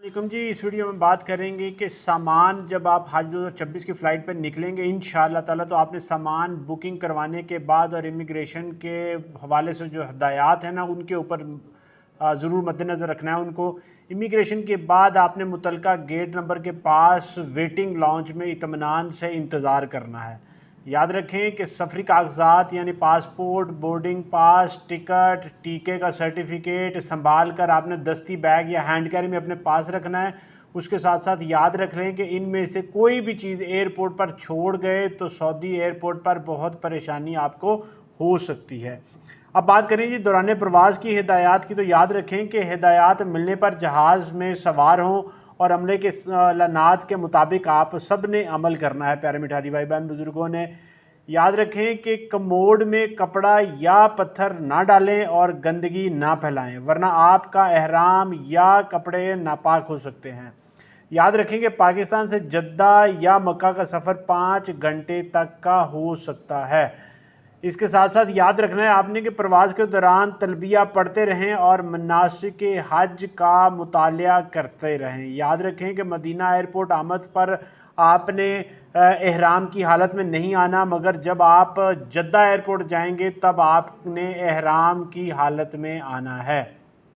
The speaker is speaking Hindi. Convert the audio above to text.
वालेकुम जी। इस वीडियो में बात करेंगे कि सामान जब आप हज 2026 की फ़्लाइट पर निकलेंगे इंशाअल्लाह ताला, तो आपने सामान बुकिंग करवाने के बाद और इमिग्रेशन के हवाले से जो हदायत है ना, उनके ऊपर ज़रूर मद्देनज़र रखना है। उनको इमिग्रेशन के बाद आपने मुतलका गेट नंबर के पास वेटिंग लॉन्च में इत्मीनान से इंतज़ार करना है। याद रखें कि सफरी कागजात यानी पासपोर्ट, बोर्डिंग पास, टिकट, टीके का सर्टिफिकेट संभाल कर आपने दस्ती बैग या हैंड कैरी में अपने पास रखना है। उसके साथ साथ याद रख लें कि इनमें से कोई भी चीज़ एयरपोर्ट पर छोड़ गए तो सऊदी एयरपोर्ट पर बहुत परेशानी आपको हो सकती है। अब बात करें जी दौरान प्रवास की हिदायत की, तो याद रखें कि हिदायत मिलने पर जहाज़ में सवार हों और अमले के लानात के मुताबिक आप सब ने अमल करना है। प्यारे मिठारी भाई बहन बुज़ुर्गों ने याद रखें कि कमोड में कपड़ा या पत्थर ना डालें और गंदगी ना फैलाएं, वरना आपका एहराम या कपड़े नापाक हो सकते हैं। याद रखें कि पाकिस्तान से जद्दा या मक्का का सफ़र 5 घंटे तक का हो सकता है। इसके साथ साथ याद रखना है आपने कि प्रवास के दौरान तलबिया पढ़ते रहें और मनासिक हज का मुतालिया करते रहें। याद रखें कि मदीना एयरपोर्ट आमद पर आपने एहराम की हालत में नहीं आना, मगर जब आप जद्दा एयरपोर्ट जाएंगे तब आपने एहराम की हालत में आना है।